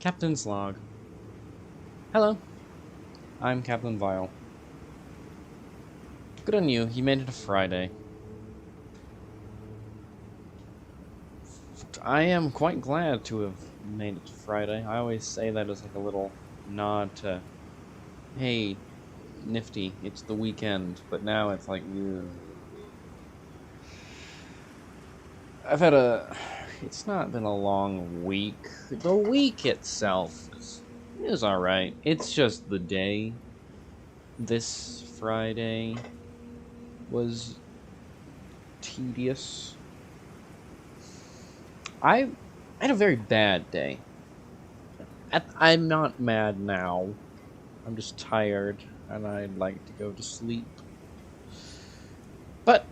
Captain's log. Hello, I'm Captain Vile. Good on you, you made it a Friday. I am quite glad to have made it to Friday. I always say that as like a little nod to, hey, nifty, it's the weekend. But now it's like, ugh. It's not been a long week. The week itself is alright. It's just the day. This Friday was tedious. I had a very bad day. I'm not mad now. I'm just tired, and I'd like to go to sleep. But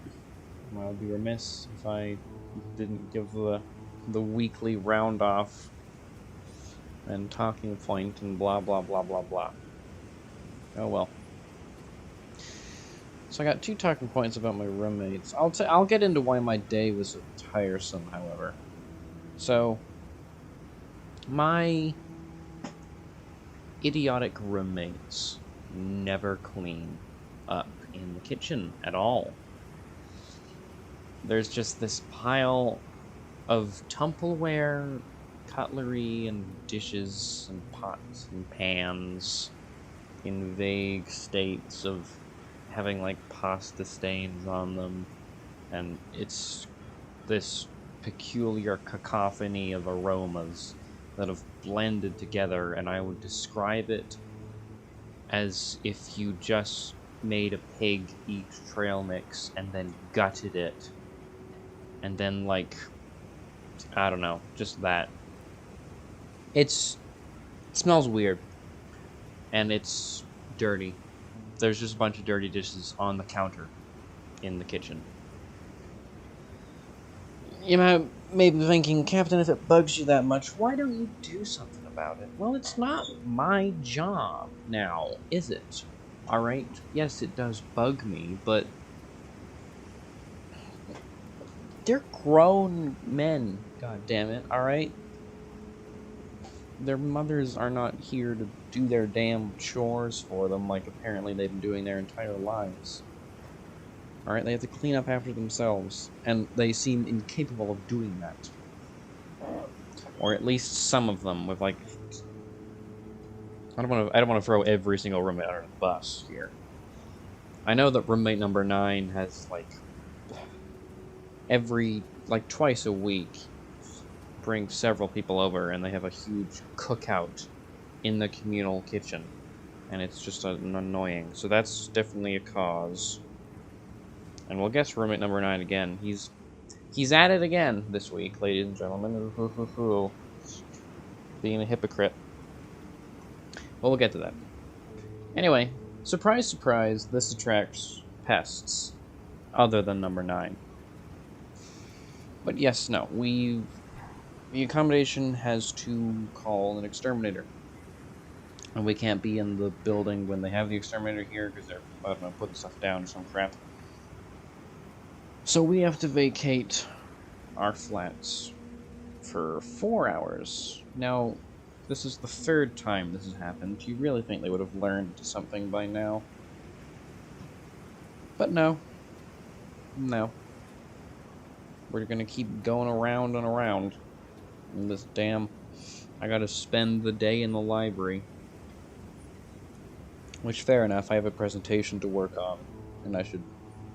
I would be remiss if I didn't give the weekly round off and talking point and blah blah blah blah blah. Oh well. So I got 2 talking points about my roommates. I'll get into why my day was so tiresome, however. So my idiotic roommates never clean up in the kitchen at all. There's just this pile of Tupperware, cutlery, and dishes, and pots, and pans in vague states of having, like, pasta stains on them, and it's this peculiar cacophony of aromas that have blended together, and I would describe it as if you just made a pig eat trail mix and then gutted it, and then, like, I don't know, just that. It smells weird, and it's dirty. There's just a bunch of dirty dishes on the counter in the kitchen. You may be thinking, Captain, if it bugs you that much, why don't you do something about it? Well, it's not my job now, is it? Alright? Yes, it does bug me, but they're grown men, god damn it, alright? Their mothers are not here to do their damn chores for them like apparently they've been doing their entire lives. Alright, they have to clean up after themselves, and they seem incapable of doing that. Or at least some of them, with, like, I don't want to throw every single roommate under the bus here. I know that roommate number 9 has, like, twice a week, bring several people over, and they have a huge cookout in the communal kitchen, and it's just annoying. So that's definitely a cause. And we'll guess roommate number 9 again. He's at it again this week, ladies and gentlemen. Being a hypocrite. Well, we'll get to that. Anyway, surprise, surprise, this attracts pests other than number 9. But yes, no, the accommodation has to call an exterminator. And we can't be in the building when they have the exterminator here because they're, I don't know, putting stuff down or some crap. So we have to vacate our flats for 4 hours. Now, this is the 3rd time this has happened. You really think they would have learned something by now? But no. No. We're gonna keep going around and around. And this damn... I gotta spend the day in the library. Which, fair enough, I have a presentation to work on. And I should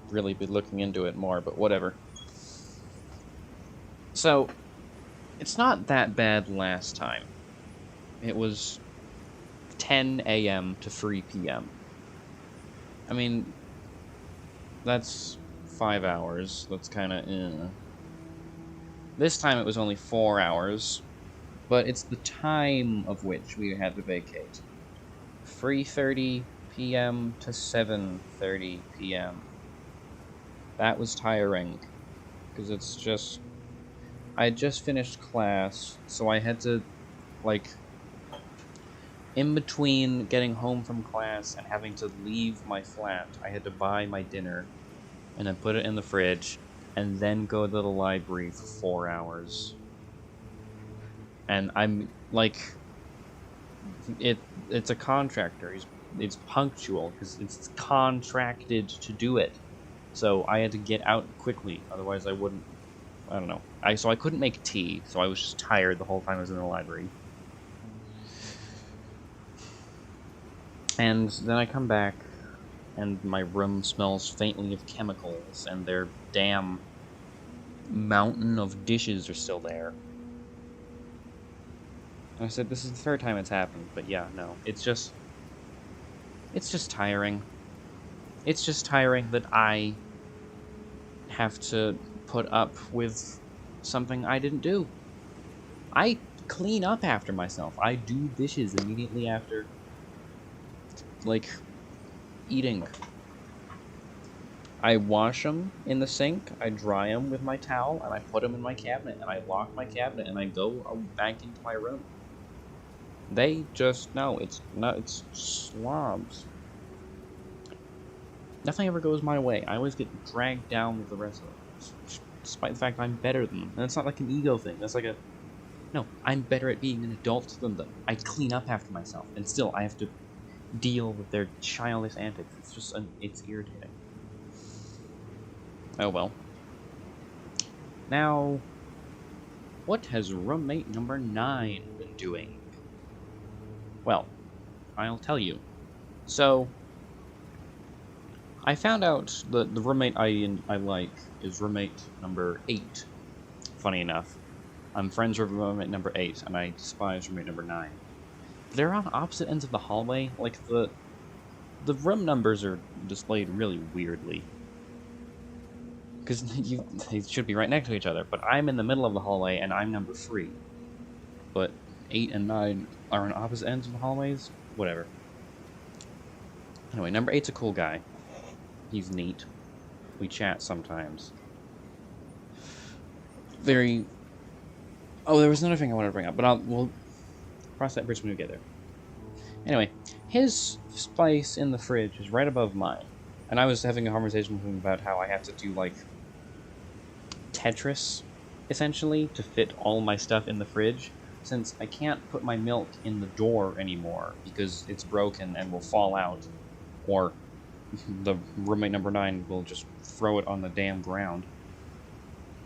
really be looking into it more, but whatever. So, it's not that bad last time. It was 10 a.m. to 3 p.m. I mean, that's 5 hours. That's kind of, This time it was only 4 hours, but it's the time of which we had to vacate. 3:30 p.m. to 7:30 p.m. That was tiring, because it's just... I had just finished class, so I had to, like, in between getting home from class and having to leave my flat, I had to buy my dinner, and then put it in the fridge, and then go to the library for 4 hours. And I'm, like, it's a contractor. It's punctual because it's contracted to do it. So I had to get out quickly, otherwise I wouldn't. I don't know. So I couldn't make tea, so I was just tired the whole time I was in the library. And then I come back, and my room smells faintly of chemicals, and their damn mountain of dishes are still there. And I said, this is the third time it's happened, but yeah, no. It's just tiring. It's just tiring that I have to put up with something I didn't do. I clean up after myself. I do dishes immediately after, like, eating. I wash them in the sink, I dry them with my towel, and I put them in my cabinet, and I lock my cabinet, and I go back into my room. They just, no, it's slobs. Nothing ever goes my way. I always get dragged down with the rest of them, despite the fact I'm better than them. And it's not like an ego thing. That's like a, no, I'm better at being an adult than them. I clean up after myself, and still I have to deal with their childish antics. It's just, it's irritating. Oh well. Now, what has roommate number 9 been doing? Well, I'll tell you. So, I found out that the roommate I like is roommate number 8. Funny enough. I'm friends with roommate number 8, and I despise roommate number 9. They're on opposite ends of the hallway. Like, the room numbers are displayed really weirdly. Because they should be right next to each other, but I'm in the middle of the hallway, and I'm number 3. But 8 and 9 are on opposite ends of the hallways? Whatever. Anyway, number 8's a cool guy. He's neat. We chat sometimes. Very... Oh, there was another thing I wanted to bring up, but we'll cross that bridge when we get there. Anyway, his place in the fridge is right above mine. And I was having a conversation with him about how I have to do, like, Tetris, essentially, to fit all my stuff in the fridge, since I can't put my milk in the door anymore, because it's broken and will fall out, or the roommate number 9 will just throw it on the damn ground.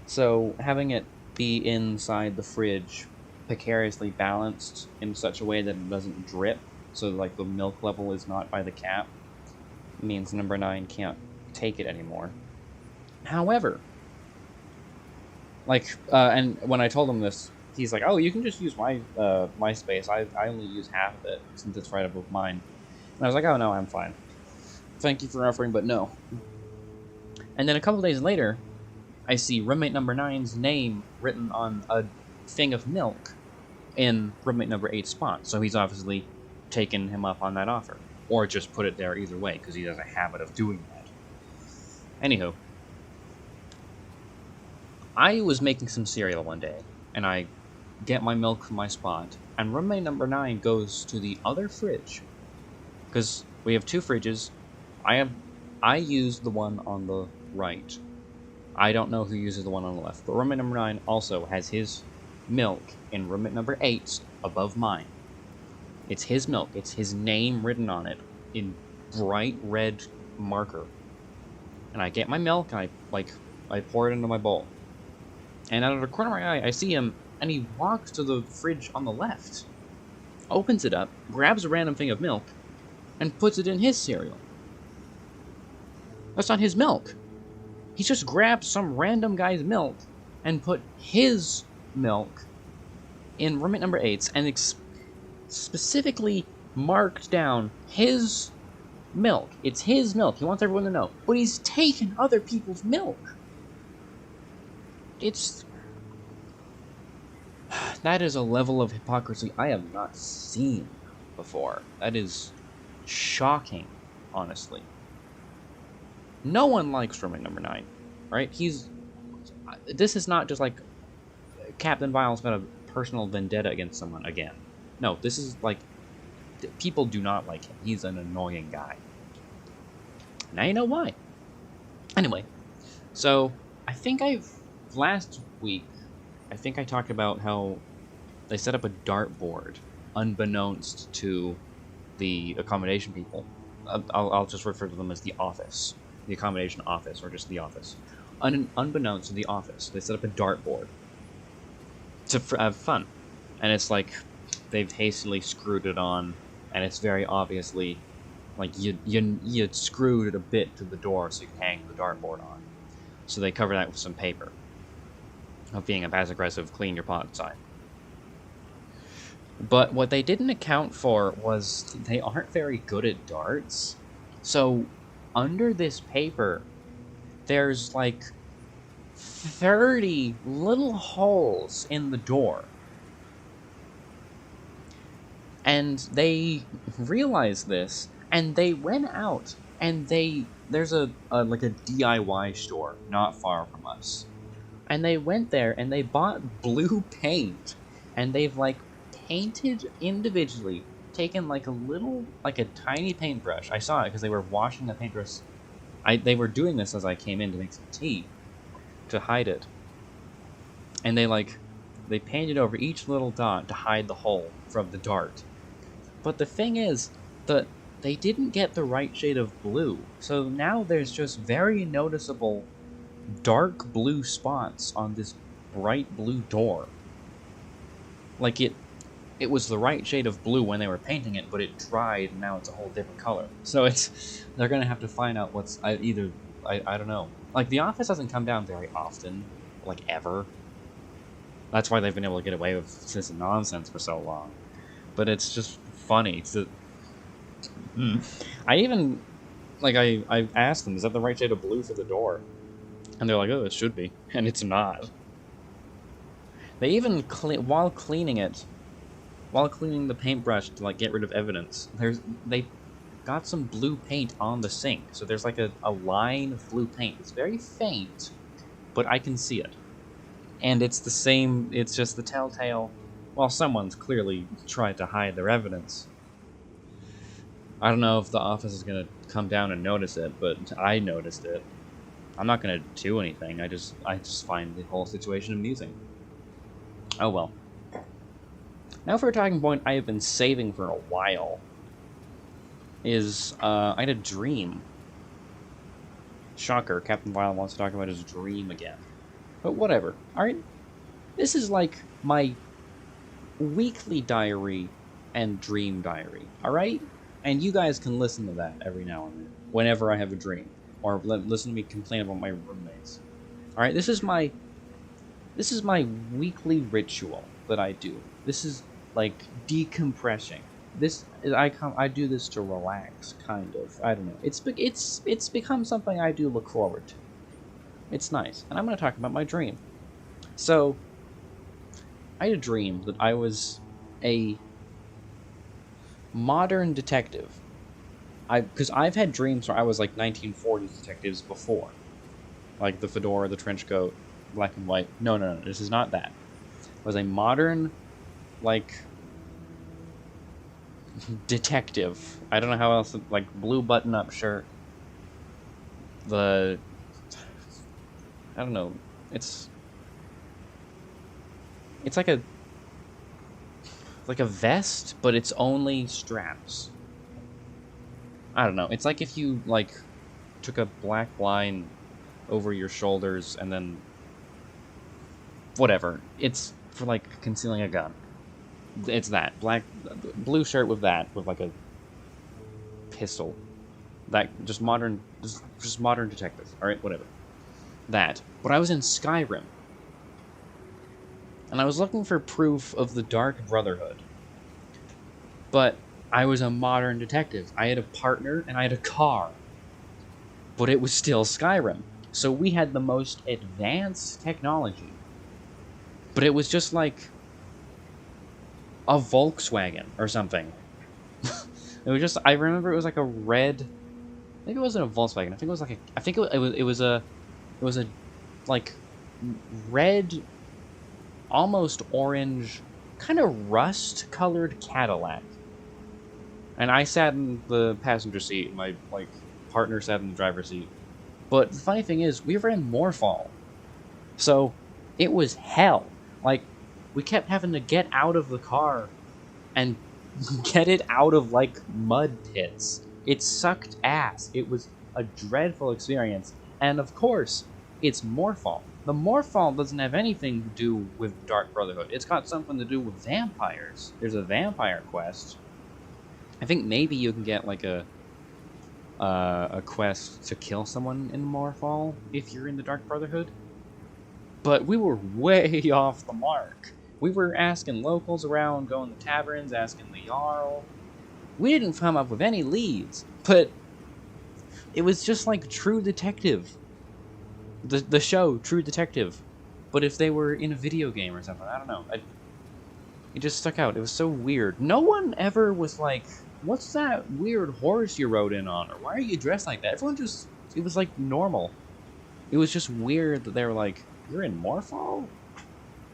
So, having it be inside the fridge, precariously balanced in such a way that it doesn't drip, so, like, the milk level is not by the cap, means number 9 can't take it anymore. However, like, and when I told him this, he's like, oh, you can just use my space. I only use half of it, since it's right above mine. And I was like, oh, no, I'm fine. Thank you for offering, but no. And then a couple days later, I see roommate number 9's name written on a thing of milk in roommate number 8's spot. So he's obviously taken him up on that offer. Or just put it there either way, because he has a habit of doing that. Anywho, I was making some cereal one day, and I get my milk from my spot, and roommate number 9 goes to the other fridge. Because we have 2 fridges. I use the one on the right. I don't know who uses the one on the left, but roommate number 9 also has his milk in roommate number 8's above mine. It's his milk. It's his name written on it in bright red marker. And I get my milk, and I pour it into my bowl. And out of the corner of my eye, I see him, and he walks to the fridge on the left, opens it up, grabs a random thing of milk, and puts it in his cereal. That's not his milk. He just grabbed some random guy's milk and put his milk in roommate number 8's and specifically marked down his milk. It's his milk. He wants everyone to know. But he's taken other people's milk. That is a level of hypocrisy I have not seen before. That is shocking, honestly. No one likes roommate number 9, right? This is not just like Captain Vile's got a personal vendetta against someone again. No, this is like, people do not like him. He's an annoying guy. Now you know why. Anyway, so last week, I think I talked about how they set up a dartboard unbeknownst to the accommodation people. I'll just refer to them as the office. The accommodation office, or just the office. Unbeknownst to the office, they set up a dartboard to have fun. And it's like they've hastily screwed it on, and it's very obviously like you screwed it a bit to the door so you can hang the dartboard on. So they cover that with some paper. Of being a passive aggressive, clean your pot sign. But what they didn't account for was they aren't very good at darts. So under this paper, there's like 30 little holes in the door. And they realized this, and they went out, and there's a like a DIY store not far from us. And they went there, and they bought blue paint, and they've, like, painted individually, taken, like, a tiny paintbrush. I saw it, because they were washing the paintbrush. They were doing this as I came in to make some tea, to hide it. And they painted over each little dot to hide the hole from the dart. But the thing is that they didn't get the right shade of blue, so now there's just very noticeable dark blue spots on this bright blue door. Like it was the right shade of blue when they were painting it, but it dried and now it's a whole different color. So they're gonna have to find out what's I don't know. Like the office doesn't come down very often, like ever. That's why they've been able to get away with this nonsense for so long. But it's just funny. I even I asked them, is that the right shade of blue for the door? And they're like, oh, it should be. And it's not. They even, while cleaning the paintbrush to, like, get rid of evidence, they got some blue paint on the sink. So there's, like, a line of blue paint. It's very faint, but I can see it. And it's the same, it's just the telltale, well, someone's clearly tried to hide their evidence. I don't know if the office is going to come down and notice it, but I noticed it. I'm not going to do anything. I just find the whole situation amusing. Oh well. Now for a talking point I have been saving for a while. I had a dream. Shocker, Captain Vile wants to talk about his dream again. But whatever, alright? This is like my weekly diary and dream diary, alright? And you guys can listen to that every now and then, whenever I have a dream. Or listen to me complain about my roommates. Alright, this is my weekly ritual that I do. This is like decompressing. I do this to relax, kind of. I don't know. It's become something I do look forward to. It's nice. And I'm going to talk about my dream. So, I had a dream that I was a modern detective. Because I've had dreams where I was like 1940s detectives before. Like the fedora, the trench coat, black and white. No, this is not that. It was a modern, like, detective. I don't know how else, like, blue button-up shirt. I don't know. It's like a vest, but it's only straps. I don't know. It's like if you, like, took a black line over your shoulders and then... Whatever. It's for, like, concealing a gun. It's that. Blue shirt with that, with, like, a pistol. That, just modern detective. Alright, whatever. That. But I was in Skyrim. And I was looking for proof of the Dark Brotherhood. But I was a modern detective. I had a partner and I had a car. But it was still Skyrim. So we had the most advanced technology. But it was just like a Volkswagen or something. It was just, I remember it was like a red, maybe it wasn't a Volkswagen. I think it was like it was a like red, almost orange, kind of rust colored Cadillac. And I sat in the passenger seat, my, like, partner sat in the driver's seat. But the funny thing is, we were in Morfall. So, it was hell. Like, we kept having to get out of the car and get it out of, like, mud pits. It sucked ass. It was a dreadful experience. And, of course, it's Morphall. The Morphall doesn't have anything to do with Dark Brotherhood. It's got something to do with vampires. There's a vampire quest. I think maybe you can get, like, a quest to kill someone in Morphall if you're in the Dark Brotherhood. But we were way off the mark. We were asking locals around, going to taverns, asking the Jarl. We didn't come up with any leads, but it was just like True Detective. The show, True Detective. But if they were in a video game or something, I don't know. It just stuck out. It was so weird. No one ever was like, what's that weird horse you rode in on? Or why are you dressed like that? Everyone just, it was like normal. It was just weird that they were like, you're in Morphall?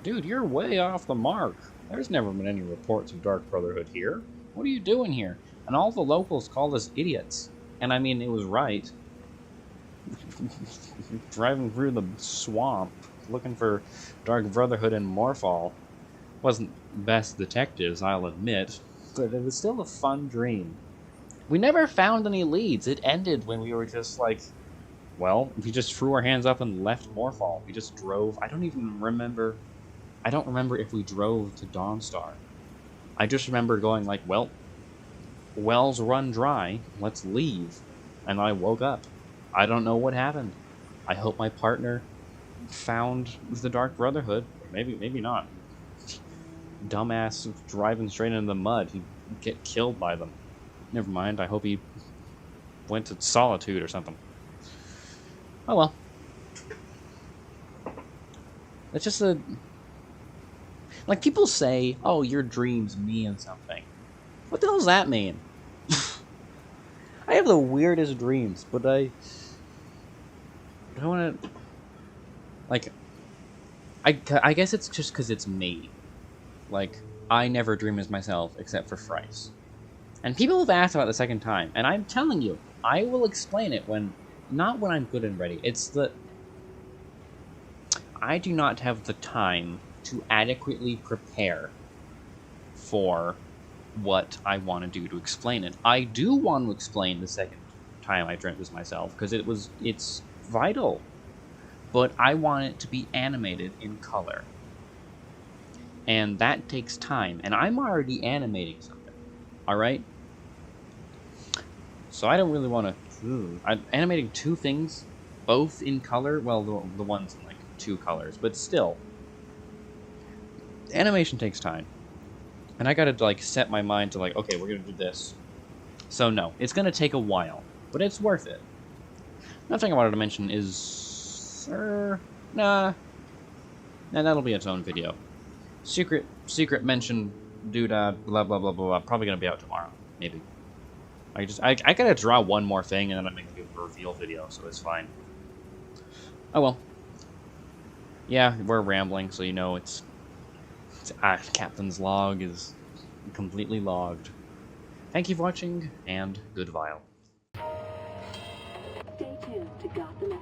Dude, you're way off the mark. There's never been any reports of Dark Brotherhood here. What are you doing here? And all the locals called us idiots. And I mean, it was right. Driving through the swamp, looking for Dark Brotherhood and Morphall. Wasn't best detectives, I'll admit, but it was still a fun dream. We never found any leads. It ended when we were just like, well, we just threw our hands up and left Morphall. We just drove. I don't remember if we drove to Dawnstar. I just remember going like, well, wells run dry. Let's leave. And I woke up. I don't know what happened. I hope my partner found the Dark Brotherhood. Maybe not. Dumbass driving straight into the mud. He'd get killed by them. Never mind. I hope he went to Solitude or something. Oh well. It's just a... Like, people say, oh, your dreams mean something. What the hell does that mean? I have the weirdest dreams, but I don't want to... Like, I guess it's just because it's me. Like, I never dream as myself, except for Thrice. And people have asked about it the second time, and I'm telling you, I will explain it when... Not when I'm good and ready. It's that I do not have the time to adequately prepare for what I want to do to explain it. I do want to explain the second time I dreamt this myself, because it's vital. But I want it to be animated in color. And that takes time. And I'm already animating something. Alright? So I don't really want to... I'm animating two things, both in color. Well, the one's in, like, two colors. But still. Animation takes time. And I gotta, like, set my mind to, like, okay, we're gonna do this. So, no. It's gonna take a while. But it's worth it. Another thing I wanted to mention is... Nah, that'll be its own video. Secret mention, doodah, blah, blah, blah, blah, blah. Probably gonna be out tomorrow. Maybe. I gotta draw one more thing, and then I'm gonna do a reveal video, so it's fine. Oh well. Yeah, we're rambling, so you know it's Captain's log is completely logged. Thank you for watching, and goodbye. Stay tuned to Gotham